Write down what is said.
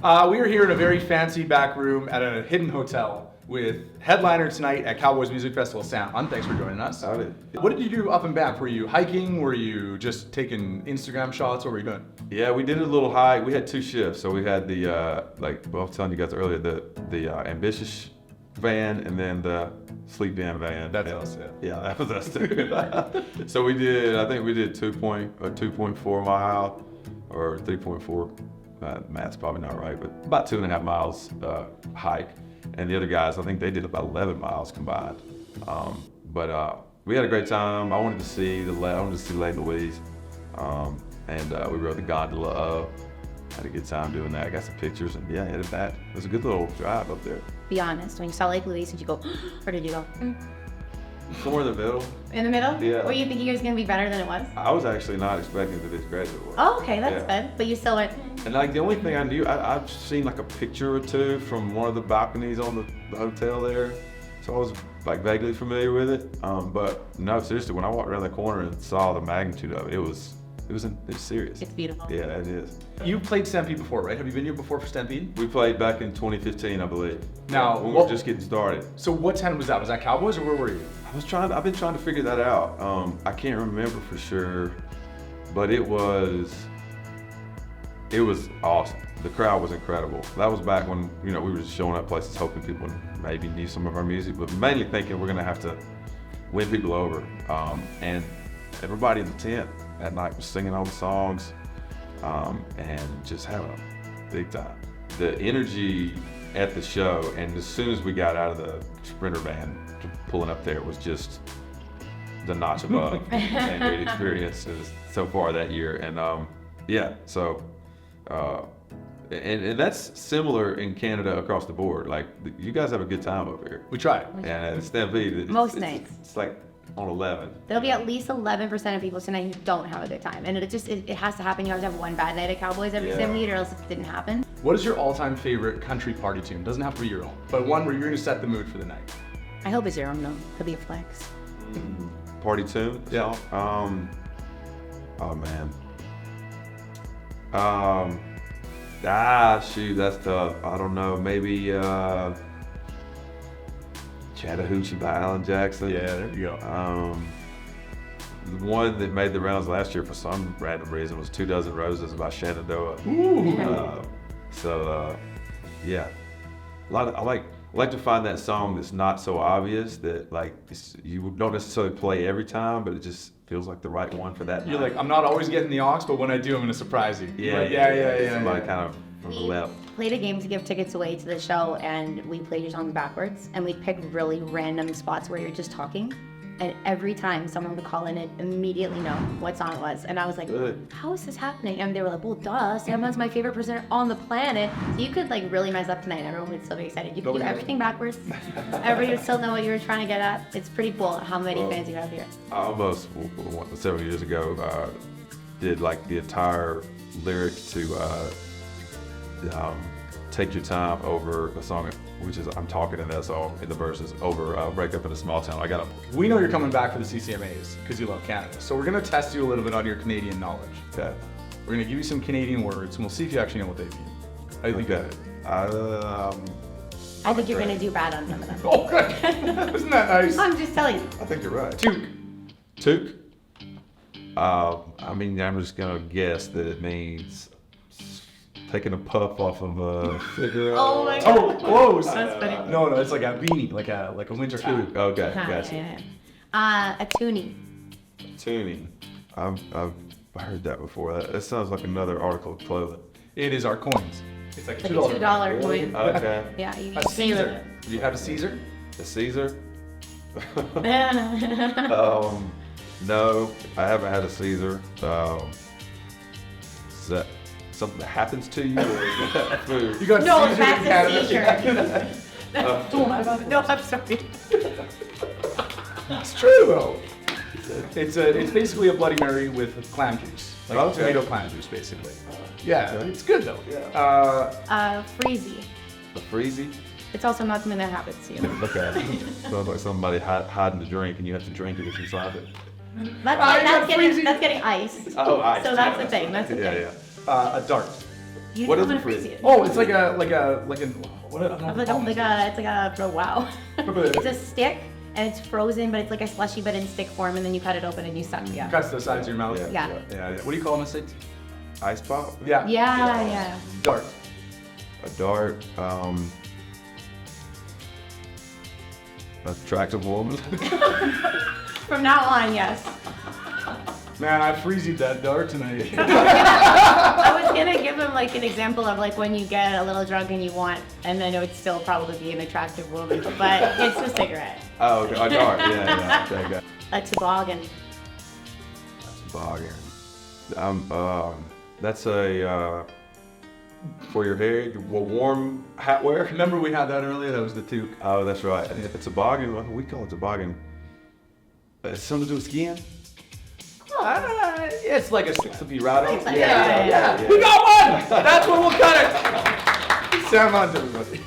We are here in a very fancy back room at a hidden hotel with headliner tonight at Cowboys Music Festival, Sam. Thanks for joining us. Howdy. What did you do up and back? Were you hiking? Were you just taking Instagram shots? What were you doing? Yeah, we did a little hike. We had two shifts. So we had the, I was telling you guys earlier, the ambitious van and then the sleep in van. That's us, yeah. Yeah, that was us too. So we did, I think we did 2.4 mile or 3.4. Math's probably not right, but about 2.5 miles hike. And the other guys, I think they did about 11 miles combined. But we had a great time. I wanted to see Lake Louise. And we rode the gondola up. Had a good time doing that. I got some pictures and yeah, headed back. It was a good little drive up there. Be honest, when you saw Lake Louise, did you go, or did you go, Somewhere in the middle. In the middle? Yeah. Were you thinking it was going to be better than it was? I was actually not expecting to be as great as it was. Oh, okay, that's good. But you still went. And like the only thing I knew, I've seen like a picture or two from one of the balconies on the hotel there. So I was like vaguely familiar with it. But no, seriously, when I walked around the corner and saw the magnitude of it, it was serious. It's beautiful. Yeah, it is. You've played Stampede before, right? Have you been here before for Stampede? We played back in 2015, I believe. Now, when we were just getting started. So what tent was that? Was that Cowboys or where were you? I've been trying to figure that out. I can't remember for sure, but it was awesome. The crowd was incredible. That was back when, we were just showing up places hoping people maybe knew some of our music, but mainly thinking we're gonna have to win people over. And everybody in the tent that night was singing all the songs and just having a big time. The energy at the show, and as soon as we got out of the Sprinter van, pulling up there was just the notch above and great experiences so far that year. And and that's similar in Canada across the board. Like you guys have a good time over here. We try. And at Stampede, Most nights. It's like on 11. There'll be at least 11% of people tonight who don't have a good time. And it has to happen. You have to have one bad night at Cowboys every Stampede or else it didn't happen. What is your all-time favorite country party tune? Doesn't have to be your own, but one where you're gonna set the mood for the night. I hope it's your own though. Could be a flex. Party tune? Yeah. Oh man. Shoot, that's tough. I don't know. Maybe Chattahoochee by Alan Jackson. Yeah, there you go. The one that made the rounds last year for some random reason was 2 Dozen Roses by Shenandoah. Ooh. Yeah. I like to find that song that's not so obvious that you don't necessarily play every time, but it just feels like the right one for that You're night. like, I'm not always getting the aux, but when I do, I'm gonna surprise you. Yeah. Somebody kind of from the We left. played a game to give tickets away to the show, and we played your songs backwards, and we'd pick really random spots where you're just talking, and every time someone would call in and immediately know what song it was, and I was like, Good. how is this happening? And they were like, well, duh, Sam's my favorite person on the planet. So you could really mess up tonight, everyone would still be excited. You could do everything backwards, everybody would still know what you were trying to get at. It's pretty cool how many fans you have here. I almost, several years ago, did the entire lyric to Take Your Time over a song, which is I'm talking in that song in the verses over Break Up in a Small Town. We know you're coming back for the CCMAs because you love Canada. So we're gonna test you a little bit on your Canadian knowledge. Okay. We're gonna give you some Canadian words and we'll see if you actually know what they mean. How do you think Okay. that? I think you're gonna do bad on some of them. Okay. Isn't that nice? I'm just telling you. I think you're right. Toque. I'm just gonna guess that it means taking a puff off of a cigarette. Oh my god. Oh, close. That's funny. No, it's like a beanie, like a winter cap. Okay, Yeah, gotcha. yeah. A toonie. Tuning. I've heard that before. That sounds like another article of clothing. It is our coins. It's like a Like a $2. $2 coin. Okay. Yeah, you A Caesar. Do you have a Caesar? A Caesar? No, I haven't had a Caesar. Is that something that happens to you, or is that food? You got No, Caesar in that's Canada. a t-shirt. No, I'm sorry. It's true though. It's basically a Bloody Mary with clam juice, like Okay. tomato clam juice, basically. Yeah, it's good though. Yeah. Freezy. A freezy? It's also not something that happens to you. Okay. Sounds like somebody hiding the drink and you have to drink it if you find it. That's getting ice. Oh, ice. So that's the thing. That's the thing. Yeah. A dart. You What didn't is know a what a frizzy? frizzy is. Oh, it's like a what? I don't know. It's like a wow. It's a stick and it's frozen, but it's like a slushy, but in stick form, and then you cut it open and you suck. Yeah. Cuts the sides of your mouth. Yeah. Yeah. What do you call them, Miss Six? Ice pop. Yeah. Yeah. Dart. A dart. Attractive woman. From now on, yes. Man, I freezied that dart tonight. I was gonna give him like an example of like when you get a little drunk and you want, and then it would still probably be an attractive woman, but it's a cigarette. Oh, okay. A dart. Yeah. Okay, got it. A toboggan. Toboggan. That's a for your hair, your warm hat wear. Remember we had that earlier? That was the toque. Oh, that's right. It's a toboggan. We call it toboggan. It's something to do with skiing. It's like a 6-to-be routing. Yeah. We got one! That's what we'll cut it! Sound on to everybody.